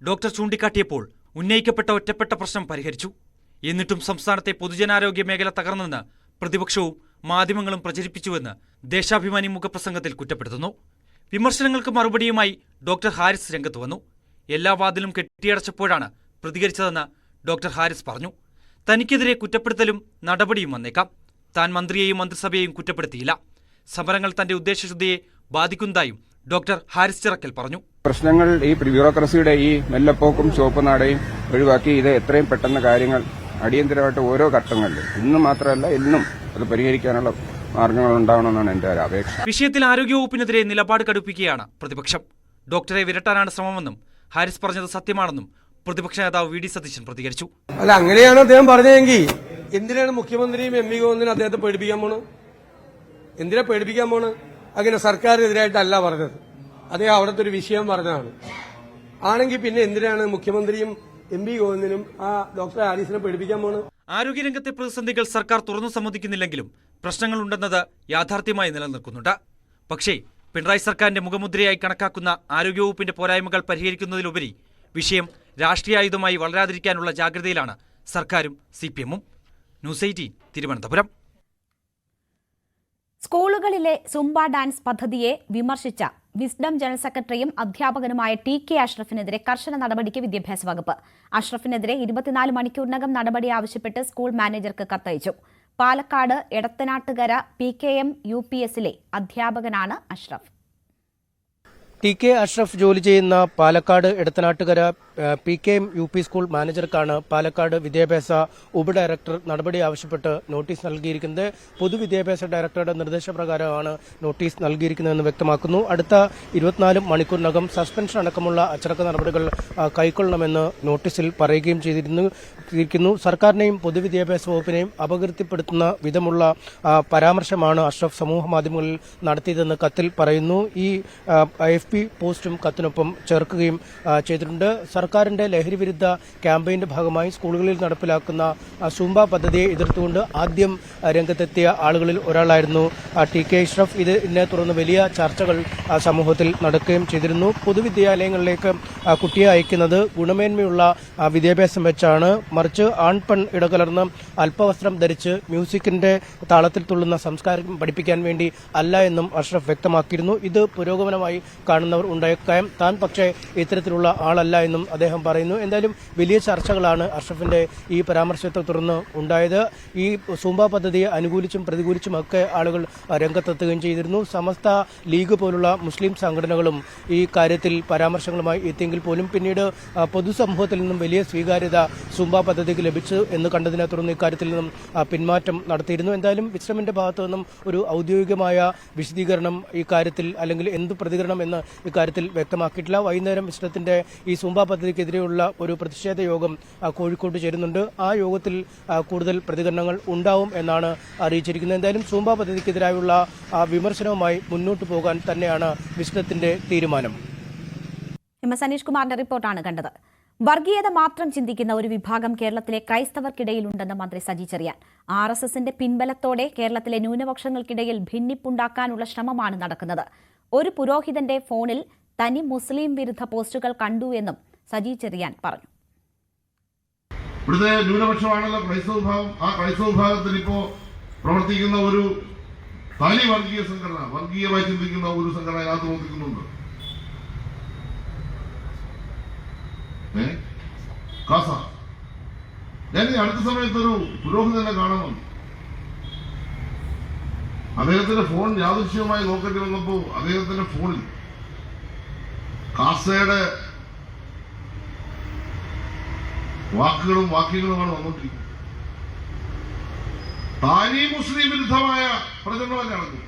S9: ഡോക്ടർ ചൂണ്ടിക്കാട്ടിയപ്പോൾ ഉന്നയിക്കപ്പെട്ട ഒറ്റപ്പെട്ട പ്രശ്നം പരിഹരിച്ചു. എന്നിട്ടും സംസ്ഥാനത്തെ പൊതുജനാരോഗ്യ മേഖല തകർന്നെന്ന് പ്രതിപക്ഷവും മാധ്യമങ്ങളും പ്രചരിപ്പിച്ചുവെന്ന് ദേശാഭിമാനി മുഖപ്രസംഗത്തിൽ കുറ്റപ്പെടുത്തുന്നു. വിമർശനങ്ങൾക്ക് മറുപടിയുമായി ഡോക്ടർ ഹാരിസ് രംഗത്ത് വന്നു. എല്ലാ വാതിലും കെട്ടിയടച്ചപ്പോഴാണ് പ്രതികരിച്ചതെന്ന് ഡോക്ടർ ഹാരിസ് പറഞ്ഞു. തനിക്കെതിരെ കുറ്റപ്പെടുത്തലും നടപടിയും വന്നേക്കാം. താൻ മന്ത്രിയെയും മന്ത്രിസഭയെയും കുറ്റപ്പെടുത്തിയില്ല. സമരങ്ങൾ തന്റെ ഉദ്ദേശശുദ്ധിയെ ബാധിക്കുന്നതായും ഡോക്ടർ ഹാരിസ് ചിറക്കൽ പറഞ്ഞു.
S11: പ്രശ്നങ്ങൾ ഈ ബ്യൂറോക്രസിയുടെ ഈ മെല്ലപ്പോക്കും ചുവപ്പ് നാടയും ഒഴിവാക്കി ഇത് എത്രയും പെട്ടെന്ന് കാര്യങ്ങൾ അടിയന്തരമായിട്ട് ഓരോ ഘട്ടങ്ങളിലും ഇന്നും മാത്രമല്ല എന്നും അത് പരിഹരിക്കാനുള്ള മാർഗങ്ങൾ ഉണ്ടാവണമെന്നാണ് എന്റെ ഒരു അപേക്ഷ.
S9: വിഷയത്തിൽ ആരോഗ്യവകുപ്പിനെതിരെ നിലപാട് കടുപ്പിക്കുകയാണ് പ്രതിപക്ഷം. ഡോക്ടറെ വിരട്ടാനാണ് ശ്രമമെന്നും ഹാരിസ് പറഞ്ഞത് സത്യമാണെന്നും പ്രതിപക്ഷ നേതാവ് വി ഡി സതീശൻ പ്രതികരിച്ചു.
S12: അല്ല, അങ്ങനെയാണ് അദ്ദേഹം പറഞ്ഞതെങ്കിൽ എന്തിനാണ് മുഖ്യമന്ത്രിയും എം വി ഗോവിന്ദനും അദ്ദേഹത്തെ പേടിപ്പിക്കാൻ പോണ്? എന്തിനാ പേടിപ്പിക്കാൻ പോണ്? അങ്ങനെ സർക്കാരിനെതിരായിട്ടല്ല പറഞ്ഞത്, അദ്ദേഹം അവിടുത്തെ ഒരു വിഷയം പറഞ്ഞതാണ്. ആണെങ്കിൽ പിന്നെ എന്തിനാണ് മുഖ്യമന്ത്രിയും എം വി ഗോവിന്ദനും ആ ഡോക്ടർ ഹാരിസിനെ പേടിപ്പിക്കാൻ പോണ്?
S9: ആരോഗ്യരംഗത്തെ പ്രതിസന്ധികൾ സർക്കാർ തുറന്നു സമ്മതിക്കുന്നില്ലെങ്കിലും പ്രശ്നങ്ങളുണ്ടെന്നത് യാഥാർത്ഥ്യമായി നിലനിൽക്കുന്നുണ്ട്. പക്ഷേ പിണറായി സർക്കാരിന്റെ മുഖമുദ്രയായി കണക്കാക്കുന്ന ആരോഗ്യവകുപ്പിന്റെ പോരായ്മകൾ പരിഹരിക്കുന്നതിലുപരി വിഷയം രാഷ്ട്രീയായുധമായി വളരാതിരിക്കാനുള്ള ജാഗ്രതയിലാണ് സർക്കാരും CPM-ഉം. ന്യൂസ് 18 തിരുവനന്തപുരം.
S1: സ്കൂളുകളിലെ സുംബ ഡാൻസ് പദ്ധതിയെ വിമർശിച്ച വിസ്ഡം ജനറൽ സെക്രട്ടറിയും അധ്യാപകനുമായ TK അഷ്റഫിനെതിരെ കർശന നടപടിക്ക് വിദ്യാഭ്യാസ വകുപ്പ്. അഷ്റഫിനെതിരെ 24 മണിക്കൂറിനകം നടപടി ആവശ്യപ്പെട്ട് സ്കൂൾ മാനേജർക്ക് കത്തയച്ചു. പാലക്കാട് എടത്തനാട്ടുകര PKM UPSലെ അധ്യാപകനാണ് അഷ്റഫ്.
S13: TK അഷ്റഫ് ജോലി ചെയ്യുന്ന Palakkad Edathanattukara PKM UP school മാനേജർക്കാണ് പാലക്കാട് വിദ്യാഭ്യാസ ഉപഡയറക്ടർ നടപടി ആവശ്യപ്പെട്ട് നോട്ടീസ് നൽകിയിരിക്കുന്നത്. പൊതുവിദ്യാഭ്യാസ ഡയറക്ടറുടെ നിർദ്ദേശപ്രകാരമാണ് നോട്ടീസ് നൽകിയിരിക്കുന്നതെന്ന് വ്യക്തമാക്കുന്നു. അടുത്ത 24 മണിക്കൂറിനകം സസ്പെൻഷൻ അടക്കമുള്ള അച്ചടക്ക നടപടികൾ കൈക്കൊള്ളണമെന്ന് നോട്ടീസിൽ പറയുകയും ചെയ്തിരിക്കുന്നു. സർക്കാരിനെയും പൊതുവിദ്യാഭ്യാസ വകുപ്പിനെയും അപകീർത്തിപ്പെടുത്തുന്ന വിധമുള്ള പരാമർശമാണ് അഷ്റഫ് സമൂഹ മാധ്യമങ്ങളിൽ നടത്തിയതെന്ന് കത്തിൽ പറയുന്നു. ഈ FB പോസ്റ്റും കത്തിനൊപ്പം ചേർക്കുകയും ചെയ്തിട്ടുണ്ട്. സർക്കാരിന്റെ ലഹരിവിരുദ്ധ ക്യാമ്പയിന്റെ ഭാഗമായി സ്കൂളുകളിൽ നടപ്പിലാക്കുന്ന സുംബ പദ്ധതിയെ എതിർത്തുകൊണ്ട് ആദ്യം രംഗത്തെത്തിയ ആളുകളിൽ ഒരാളായിരുന്നു TK അഷ്റഫ്. ഇതിനെ തുടർന്ന് വലിയ ചർച്ചകൾ സമൂഹത്തിൽ നടക്കുകയും ചെയ്തിരുന്നു. പൊതുവിദ്യാലയങ്ങളിലേക്ക് കുട്ടിയെ അയക്കുന്നത് ഗുണമേന്മയുള്ള വിദ്യാഭ്യാസം വെച്ചാണ്, മറിച്ച് ആൺപെൺ ഇടകലർന്ന് അല്പവസ്ത്രം ധരിച്ച് മ്യൂസിക്കിന്റെ താളത്തിൽ തുള്ളുന്ന സംസ്കാരം പഠിപ്പിക്കാൻ വേണ്ടി അല്ല എന്നും അഷ്റഫ് വ്യക്തമാക്കിയിരുന്നു. ഇത് പുരോഗമനമായി കാണുന്നവർ ഉണ്ടായേക്കാം, താൻ പക്ഷേ ഇത്തരത്തിലുള്ള ആളല്ല എന്നും അദ്ദേഹം പറയുന്നു. എന്തായാലും വലിയ ചർച്ചകളാണ് അഷ്റഫിന്റെ ഈ പരാമർശത്തെ തുടർന്ന് ഉണ്ടായത്. ഈ സുംബ പദ്ധതിയെ അനുകൂലിച്ചും പ്രതികൂലിച്ചുമൊക്കെ ആളുകൾ രംഗത്തെത്തുകയും ചെയ്തിരുന്നു. സമസ്ത ലീഗ് പോലുള്ള മുസ്ലിം സംഘടനകളും ഈ കാര്യത്തിൽ പരാമർശങ്ങളുമായി എത്തിയെങ്കിൽ പോലും പിന്നീട് പൊതുസമൂഹത്തിൽ നിന്നും വലിയ സ്വീകാര്യത സുംബ പദ്ധതിക്ക് ലഭിച്ചു എന്ന് കണ്ടതിനെ തുടർന്ന് ഇക്കാര്യത്തിൽ നിന്നും പിന്മാറ്റം നടത്തിയിരുന്നു. എന്തായാലും വിശ്രമിന്റെ ഭാഗത്തു നിന്നും ഒരു ഔദ്യോഗികമായ വിശദീകരണം ഈ കാര്യത്തിൽ അല്ലെങ്കിൽ എന്ത് പ്രതികരണം എന്ന് ഇക്കാര്യത്തിൽ വ്യക്തമാക്കിയിട്ടില്ല. വൈകുന്നേരം വിശ്രമത്തിന്റെ ഈ സുംബ പദ്ധതിക്കെതിരെയുള്ള ഒരു പ്രതിഷേധ യോഗം കോഴിക്കോട്ട് ചേരുന്നുണ്ട്. ആ യോഗത്തിൽ കൂടുതൽ പ്രതികരണങ്ങൾ ഉണ്ടാവും എന്നാണ് അറിയിച്ചിരിക്കുന്നത്. എന്തായാലും സുംബ പദ്ധതിക്കെതിരായുള്ള വിമർശനവുമായി മുന്നോട്ട് പോകാൻ തന്നെയാണ് വിശ്രമത്തിന്റെ തീരുമാനം.
S1: സനീഷ് കുമാറിന്റെ റിപ്പോർട്ടാണ് കണ്ടത്. വർഗീയത മാത്രം ചിന്തിക്കുന്ന ഒരു വിഭാഗം കേരളത്തിലെ ക്രൈസ്തവർക്കിടയിലുണ്ടെന്ന് മന്ത്രി സജി ചെറിയാൻ. RSSന്റെ പിൻബലത്തോടെ കേരളത്തിലെ ന്യൂനപക്ഷങ്ങൾക്കിടയിൽ ഭിന്നിപ്പുണ്ടാക്കാനുള്ള ശ്രമമാണ് നടക്കുന്നത്. ഒരു പുരോഹിതന്റെ ഫോണിൽ തനി മുസ്ലിം വിരുദ്ധ പോസ്റ്റുകൾ കണ്ടു എന്നും സജി ചെറിയാൻ പറഞ്ഞു.
S2: ഇവിടുത്തെ ന്യൂനപക്ഷമാണല്ലോ ക്രൈസ്തവ വിഭാഗം. ആ ക്രൈസ്തവ വിഭാഗത്തിൽ ഇപ്പോ പ്രവർത്തിക്കുന്ന ഒരു തനി വർഗീയ സംഘടന, വർഗീയമായി ചിന്തിക്കുന്ന ഒരു സംഘടന അതിനകത്ത് പ്രവർത്തിക്കുന്നുണ്ട്. കാസ ഞാൻ അടുത്ത സമയത്തൊരു പുരോഹിതനെ കാണണം. അദ്ദേഹത്തിന്റെ ഫോൺ യാദൃശ്യമായി നോക്കേണ്ടി വന്നപ്പോ അദ്ദേഹത്തിന്റെ ഫോണിൽ കാസയുടെ വാക്കുകളും വാക്യങ്ങളുമാണ് വന്നുകൊണ്ടിരിക്കുന്നത്. താനി മുസ്ലിം വിരുദ്ധമായ പ്രചരണമല്ല നടക്കുന്നത്.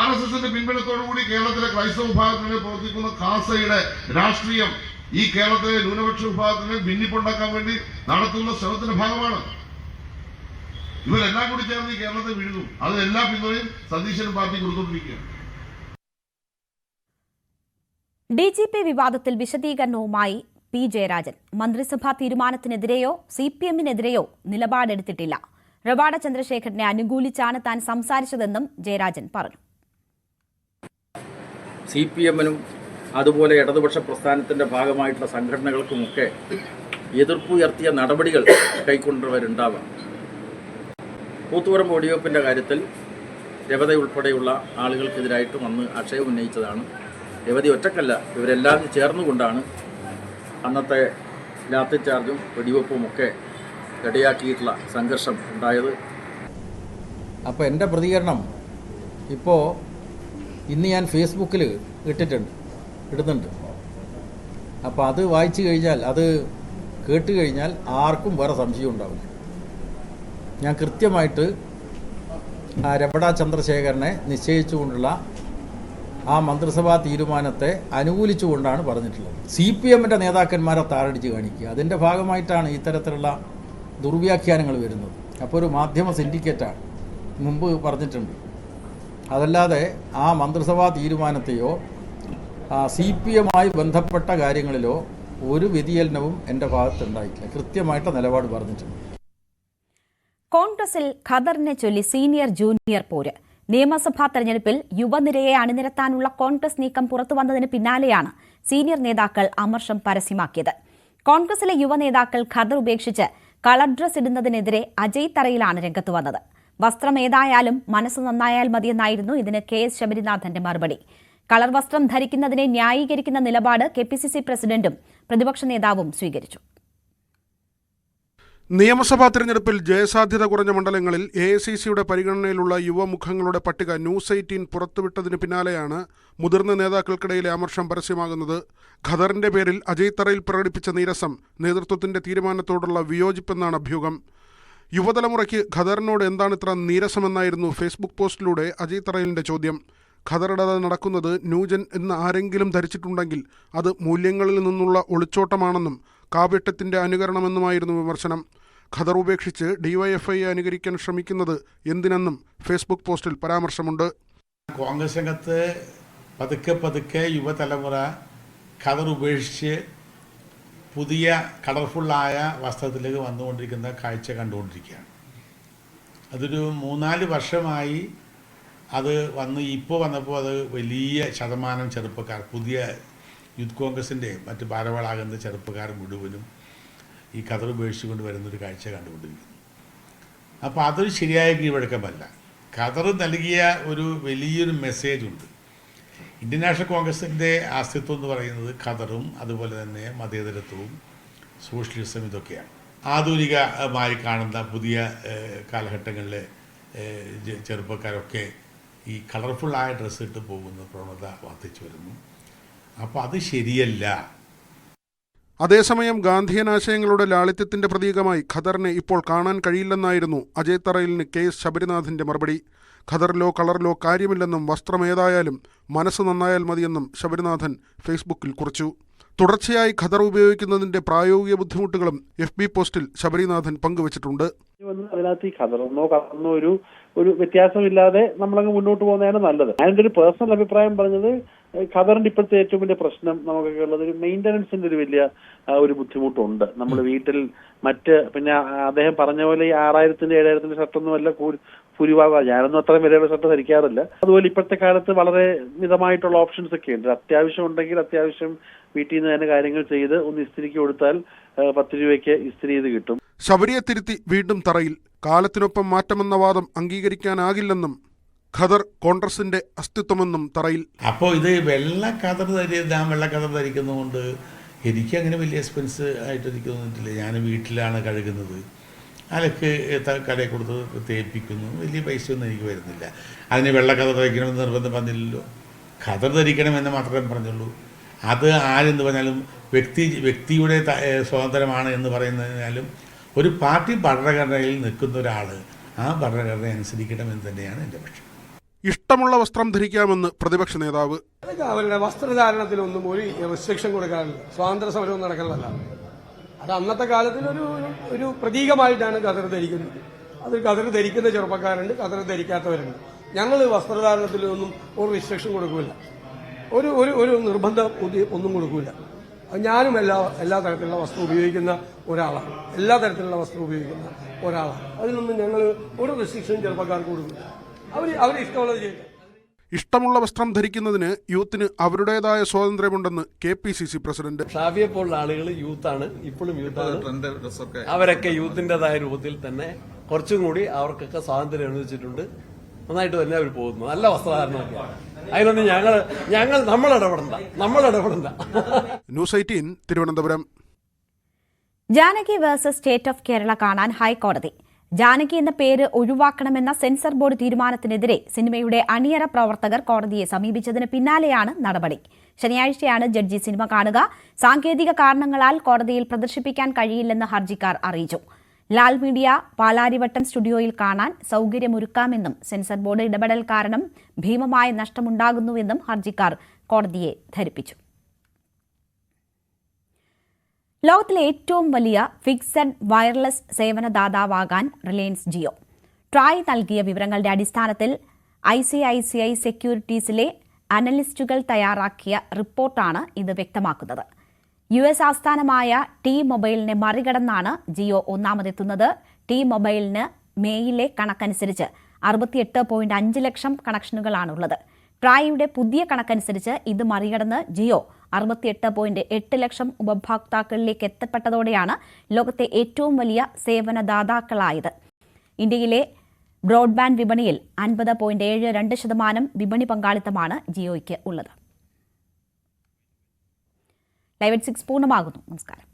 S2: RSSന്റെ പിൻബലത്തോടുകൂടി കേരളത്തിലെ ക്രൈസ്തവ വിഭാഗത്തിന് പ്രവർത്തിക്കുന്ന കാസയുടെ രാഷ്ട്രീയം ഈ കേരളത്തിലെ ന്യൂനപക്ഷ വിഭാഗത്തിന് ഭിന്നിപ്പുണ്ടാക്കാൻ വേണ്ടി നടത്തുന്ന ശ്രമത്തിന്റെ ഭാഗമാണ്. ഇവരെല്ലാം കൂടി ചേർന്ന് ഈ കേരളത്തെ വീഴുന്നു. അതിനെല്ലാ പിന്തുണയും സതീശനും പാർട്ടി കൊടുത്തുകൊണ്ടിരിക്കുകയാണ്.
S1: DGP വിവാദത്തിൽ വിശദീകരണവുമായി P ജയരാജൻ. മന്ത്രിസഭാ തീരുമാനത്തിനെതിരെയോ CPM-നെതിരെയോ നിലപാടെടുത്തിട്ടില്ല. റവാഡ ചന്ദ്രശേഖരനെ അനുകൂലിച്ചാണ് താൻ സംസാരിച്ചതെന്നും ജയരാജൻ പറഞ്ഞു.
S14: CPM-നും അതുപോലെ ഇടതുപക്ഷ പ്രസ്ഥാനത്തിൻ്റെ ഭാഗമായിട്ടുള്ള സംഘടനകൾക്കുമൊക്കെ എതിർപ്പുയർത്തിയ നടപടികൾ കൈക്കൊണ്ടവരുണ്ടാവാം. കൂത്തുപറമ്പ് വെടിവെപ്പിൻ്റെ കാര്യത്തിൽ രവതി ഉൾപ്പെടെയുള്ള ആളുകൾക്കെതിരായിട്ടും അന്ന് ആക്ഷേപം ഉന്നയിച്ചതാണ്. രവതി ഒറ്റക്കല്ല, ഇവരെല്ലാം ചേർന്നുകൊണ്ടാണ് അന്നത്തെ ലാത്തി ചാർജും വെടിവെപ്പും ഒക്കെ ഇടയാക്കിയിട്ടുള്ള സംഘർഷം ഉണ്ടായത്. അപ്പോൾ എൻ്റെ പ്രതികരണം ഇപ്പോൾ ഇന്ന് ഞാൻ ഫേസ്ബുക്കിൽ ഇടുന്നുണ്ട്. അപ്പോൾ അത് വായിച്ചു കഴിഞ്ഞാൽ, അത് കേട്ട് കഴിഞ്ഞാൽ ആർക്കും വേറെ സംശയം ഉണ്ടാവില്ല. ഞാൻ കൃത്യമായിട്ട് രമണ ചന്ദ്രശേഖരനെ നിശ്ചയിച്ചുകൊണ്ടുള്ള ആ മന്ത്രിസഭാ തീരുമാനത്തെ അനുകൂലിച്ചുകൊണ്ടാണ് പറഞ്ഞിട്ടുള്ളത്. CPMൻ്റെ നേതാക്കന്മാരെ താറടിച്ച് കാണിക്കുക, അതിൻ്റെ ഭാഗമായിട്ടാണ് ഇത്തരത്തിലുള്ള ദുർവ്യാഖ്യാനങ്ങൾ വരുന്നത്. അപ്പോൾ ഒരു മാധ്യമ സിൻഡിക്കേറ്റാണ്, മുമ്പ് പറഞ്ഞിട്ടുണ്ട്. അതല്ലാതെ ആ മന്ത്രിസഭാ തീരുമാനത്തെയോ CPMമായി ബന്ധപ്പെട്ട കാര്യങ്ങളിലോ ഒരു വ്യതിചലനവും എൻ്റെ ഭാഗത്തുണ്ടായിട്ടില്ല. കൃത്യമായിട്ട് നിലപാട് പറഞ്ഞിട്ടുണ്ട്.
S1: കോൺഗ്രസിൽ ഖദറിനെ ചൊല്ലി സീനിയർ ജൂനിയർ പോര്. നിയമസഭാ തെരഞ്ഞെടുപ്പിൽ യുവനിരയെ അണിനിരത്താനുള്ള കോൺഗ്രസ് നീക്കം പുറത്തുവന്നതിന് പിന്നാലെയാണ് സീനിയർ നേതാക്കൾ അമർഷം പരസ്യമാക്കിയത്. കോൺഗ്രസിലെ യുവ നേതാക്കൾ ഖദർ ഉപേക്ഷിച്ച് കളർ ഡ്രസ് ഇടുന്നതിനെതിരെ അജയ് തറയിലാണ് രംഗത്ത് വന്നത്. വസ്ത്രം ഏതായാലും മനസ്സ് നന്നായാൽ മതിയെന്നായിരുന്നു ഇതിന് KS ശബരിനാഥന്റെ മറുപടി. കളർ വസ്ത്രം ധരിക്കുന്നതിനെ ന്യായീകരിക്കുന്ന നിലപാട് KPCC പ്രസിഡന്റും പ്രതിപക്ഷ നേതാവും സ്വീകരിച്ചു.
S15: നിയമസഭാ തെരഞ്ഞെടുപ്പിൽ ജയസാധ്യത കുറഞ്ഞ മണ്ഡലങ്ങളിൽ AICCയുടെ പരിഗണനയിലുള്ള യുവമുഖങ്ങളുടെ പട്ടിക ന്യൂസ് 18 പുറത്തുവിട്ടതിന് പിന്നാലെയാണ് മുതിർന്ന നേതാക്കൾക്കിടയിലെ അമർഷം പരസ്യമാകുന്നത്. ഖദറിന്റെ പേരിൽ അജയ് തറയിൽ പ്രകടിപ്പിച്ച നീരസം നേതൃത്വത്തിന്റെ തീരുമാനത്തോടുള്ള വിയോജിപ്പെന്നാണ് അഭ്യൂഹം. യുവതലമുറയ്ക്ക് ഖദറിനോട് എന്താണ് ഇത്ര നീരസമെന്നായിരുന്നു ഫേസ്ബുക്ക് പോസ്റ്റിലൂടെ അജയ് തറയിലിന്റെ ചോദ്യം. ഖദറിടത് നടക്കുന്നത് ന്യൂജൻ എന്ന് ആരെങ്കിലും ധരിച്ചിട്ടുണ്ടെങ്കിൽ അത് മൂല്യങ്ങളിൽ നിന്നുള്ള ഒളിച്ചോട്ടമാണെന്നും കാവ്യട്ടത്തിന്റെ അനുകരണമെന്നുമായിരുന്നു വിമർശനം. ഖദർ ഉപേക്ഷിച്ച് DYFI അനുകരിക്കാൻ ശ്രമിക്കുന്നത് എന്തിനെന്നും ഫേസ്ബുക്ക് പോസ്റ്റിൽ പരാമർശമുണ്ട്.
S16: കോൺഗ്രസ് രംഗത്ത് പതുക്കെ യുവതലമുറ ഖദർ ഉപേക്ഷിച്ച് പുതിയ കളർഫുള്ളായ വസ്ത്രത്തിലേക്ക് വന്നുകൊണ്ടിരിക്കുന്ന കാഴ്ച കണ്ടുകൊണ്ടിരിക്കുകയാണ്. അതൊരു 3-4 വർഷമായി അത് ഇപ്പോൾ വന്നപ്പോൾ അത് വലിയ ശതമാനം ചെറുപ്പക്കാർ, പുതിയ യൂത്ത് കോൺഗ്രസിൻ്റെ മറ്റ് ഭാരവാളാകുന്ന ചെറുപ്പക്കാർ മുഴുവനും ഈ ഖദർ ഉപേക്ഷിച്ചുകൊണ്ട് വരുന്നൊരു കാഴ്ച കണ്ടുകൊണ്ടിരിക്കുന്നു. അപ്പോൾ അതൊരു ശരിയായ കീഴ്വഴക്കമല്ല. ഖദർ നൽകിയ ഒരു വലിയൊരു മെസ്സേജുണ്ട്. ഇന്ത്യൻ നാഷണൽ കോൺഗ്രസിൻ്റെ അസ്തിത്വം എന്ന് പറയുന്നത് ഖദറും അതുപോലെ തന്നെ മതേതരത്വവും സോഷ്യലിസം ഇതൊക്കെയാണ്. ആധുനികമായി കാണുന്ന പുതിയ കാലഘട്ടങ്ങളിലെ ചെറുപ്പക്കാരൊക്കെ ഈ കളർഫുള്ളായ ഡ്രസ്സ് ഇട്ട് പോകുന്ന പ്രവണത വർദ്ധിച്ചു വരുന്നു. അപ്പോൾ അത് ശരിയല്ല.
S15: അതേസമയം ഗാന്ധിയൻ ആശയങ്ങളുടെ ലാളിത്യത്തിന്റെ പ്രതീകമായി ഖദറിനെ ഇപ്പോൾ കാണാൻ കഴിയില്ലെന്നായിരുന്നു അജയ് തറയിലിന് KS ശബരിനാഥിന്റെ മറുപടി. ഖദറിലോ കളറിലോ കാര്യമില്ലെന്നും വസ്ത്രം ഏതായാലും മനസ്സ് നന്നായാൽ മതിയെന്നും ശബരിനാഥൻ ഫേസ്ബുക്കിൽ കുറിച്ചു. തുടർച്ചയായി ഖദർ ഉപയോഗിക്കുന്നതിന്റെ പ്രായോഗിക ബുദ്ധിമുട്ടുകളും FB പോസ്റ്റിൽ ശബരിനാഥൻ പങ്കുവച്ചിട്ടുണ്ട്.
S17: അതിനകത്ത് ഈ ഖദറെന്നോ ഒരു വ്യത്യാസമില്ലാതെ നമ്മളങ്ങ് മുന്നോട്ട് പോകുന്നതാണ് നല്ലത്. അതിന്റെ ഒരു പേഴ്സണൽ അഭിപ്രായം പറഞ്ഞത്, ഖദറിന്റെ ഇപ്പോഴത്തെ ഏറ്റവും വലിയ പ്രശ്നം നമുക്കൊക്കെ ഉള്ളത് ഒരു മെയിൻ്റനൻസിന്റെ ഒരു വലിയ ഒരു ബുദ്ധിമുട്ടുണ്ട്. നമ്മൾ വീട്ടിൽ പിന്നെ അദ്ദേഹം പറഞ്ഞ പോലെ ഈ 6000-ന്റെ 7000-ന്റെ ഷർട്ടൊന്നും അല്ല ഭൂരിഭാഗം. ഞാനൊന്നും അത്രയും വിലയുള്ള ഷർട്ട് ധരിക്കാറില്ല. അതുപോലെ ഇപ്പോഴത്തെ കാലത്ത് വളരെ മിതമായിട്ടുള്ള ഓപ്ഷൻസ് ഒക്കെ ഉണ്ട്. അത്യാവശ്യം ഉണ്ടെങ്കിൽ അത്യാവശ്യം വീട്ടിൽ നിന്ന് തന്നെ കാര്യങ്ങൾ ചെയ്ത് ഒന്ന് ഇസ്തിരിക്ക് കൊടുത്താൽ 10 രൂപയ്ക്ക് ഇസ്തിരി ചെയ്ത് കിട്ടും.
S15: ശബരിയെ തിരുത്തി വീണ്ടും തറയിൽ. കാലത്തിനൊപ്പം മാറ്റമെന്ന വാദം അംഗീകരിക്കാനാകില്ലെന്നും ഖദർ കോൺഗ്രസിന്റെ അസ്തിത്വമെന്നും തറയിൽ.
S16: അപ്പോൾ ഇത് വെള്ള ഖദർ ധരിക്കുന്നതുകൊണ്ട് എനിക്ക് അങ്ങനെ വലിയ എക്സ്പെൻസ് ആയിട്ട് എനിക്ക് തോന്നിയിട്ടില്ല. ഞാൻ വീട്ടിലാണ് കഴുകുന്നത്, അലക്ക് കടയിൽ കൊടുത്ത് തേപ്പിക്കുന്നു, വലിയ പൈസയൊന്നും എനിക്ക് വരുന്നില്ല. അതിന് വെള്ള ഖദർ ധരിക്കണമെന്ന് നിർബന്ധം പറഞ്ഞില്ലല്ലോ. ഖദർ ധരിക്കണമെന്ന് മാത്രമേ പറഞ്ഞുള്ളൂ. അത് ആരെന്ന് പറഞ്ഞാലും വ്യക്തിയുടെ സ്വാതന്ത്ര്യമാണ് എന്ന് പറയുന്നതിനാലും ഒരു പാർട്ടി ഭരണഘടനയിൽ നിൽക്കുന്ന ഒരാൾ ആ ഭരണഘടന അനുസരിക്കണമെന്ന് തന്നെയാണ് എൻ്റെ പക്ഷം.
S15: ഇഷ്ടമുള്ള വസ്ത്രം ധരിക്കാമെന്ന് പ്രതിപക്ഷ നേതാവ്.
S12: അവരുടെ വസ്ത്രധാരണത്തിലൊന്നും ഒരു റെസ്ട്രിക്ഷൻ കൊടുക്കാറില്ല. സ്വാതന്ത്ര്യ സമരവും നടക്കുന്നതല്ല. അത് അന്നത്തെ കാലത്തിൽ ഒരു പ്രതീകമായിട്ടാണ് ഖദർ ധരിക്കുന്നത്. അത് ഖദർ ധരിക്കുന്ന ചെറുപ്പക്കാരുണ്ട്, ഖദർ ധരിക്കാത്തവരുണ്ട്. ഞങ്ങൾ വസ്ത്രധാരണത്തിലൊന്നും ഒരു റെസ്ട്രിക്ഷൻ കൊടുക്കില്ല, ഒരു നിർബന്ധം ഒന്നും കൊടുക്കില്ല. ഞാനും എല്ലാ തരത്തിലുള്ള വസ്ത്രം ഉപയോഗിക്കുന്ന ഒരാളാണ്. അതിനൊന്നും ഞങ്ങൾ ഒരു റെസ്ട്രിക്ഷൻ ചെറുപ്പക്കാർക്ക് കൊടുക്കില്ല. അവർ ഇഷ്ടമുള്ളത് ചെയ്യും.
S15: ഇഷ്ടമുള്ള വസ്ത്രം ധരിക്കുന്നതിന് യൂത്തിന് അവരുടേതായ സ്വാതന്ത്ര്യമുണ്ടെന്ന് KPCC പ്രസിഡന്റ്.
S18: ഷാഫിയെ പോലുള്ള ആളുകൾ യൂത്താണ്, ഇപ്പോഴും യൂത്താണ്. അവരൊക്കെ യൂത്തിൻ്റെതായ രൂപത്തിൽ തന്നെ കുറച്ചും കൂടി അവർക്കൊക്കെ സ്വാതന്ത്ര്യം അനുവദിച്ചിട്ടുണ്ട്. നന്നായിട്ട് തന്നെ അവർ പോകുന്നു. നല്ല വസ്ത്രധാരണമൊക്കെയാണ്. അതിനൊന്നും നമ്മൾ ഇടപെടണ്ട.
S15: News 18 Thiruvananthapuram.
S1: Janaki versus state of Kerala കാണാൻ ഹൈക്കോടതി. ജാനകി എന്ന പേര് ഒഴിവാക്കണമെന്ന സെൻസർ ബോർഡ് തീരുമാനത്തിനെതിരെ സിനിമയുടെ അണിയറ പ്രവർത്തകർ കോടതിയെ സമീപിച്ചതിന് പിന്നാലെയാണ് നടപടി. ശനിയാഴ്ചയാണ് ജഡ്ജി സിനിമ കാണുക. സാങ്കേതിക കാരണങ്ങളാൽ കോടതിയിൽ പ്രദർശിപ്പിക്കാൻ കഴിയില്ലെന്ന് ഹർജിക്കാർ അറിയിച്ചു. ലാൽ മീഡിയ പാലാരിവട്ടം സ്റ്റുഡിയോയിൽ കാണാൻ സൗകര്യമൊരുക്കാമെന്നും സെൻസർ ബോർഡ് ഇടപെടൽ കാരണം ഭീമമായ നഷ്ടമുണ്ടാകുന്നുവെന്നും ഹർജിക്കാർ കോടതിയെ ധരിപ്പിച്ചു. ലോകത്തിലെ ഏറ്റവും വലിയ ഫിക്സഡ് വയർലെസ് സേവനദാതാവാകാൻ റിലയൻസ് ജിയോ. ട്രായ് നൽകിയ വിവരങ്ങളുടെ അടിസ്ഥാനത്തിൽ ICICI സെക്യൂരിറ്റീസിലെ അനലിസ്റ്റുകൾ തയ്യാറാക്കിയ റിപ്പോർട്ടാണ് ഇത് വ്യക്തമാക്കുന്നത്. US ആസ്ഥാനമായ ടി മൊബൈലിനെ മറികടന്നാണ് ജിയോ ഒന്നാമതെത്തുന്നത്. ടി മൊബൈലിന് മേയിലെ കണക്കനുസരിച്ച് 68.5 ലക്ഷം കണക്ഷനുകളാണുള്ളത്. ട്രായയുടെ പുതിയ കണക്കനുസരിച്ച് ഇത് മറികടന്ന് ജിയോ 68.8 ലക്ഷം ഉപഭോക്താക്കളിലേക്ക് എത്തപ്പെട്ടതോടെയാണ് ലോകത്തെ ഏറ്റവും വലിയ സേവനദാതാക്കളായത്. ഇന്ത്യയിലെ ബ്രോഡ്ബാൻഡ് വിപണിയിൽ 50.72% വിപണി പങ്കാളിത്തമാണ് ജിയോയ്ക്ക് ഉള്ളത്. ലൈവ് at 6 പൂർണ്ണമാകുന്നു. നമസ്കാരം.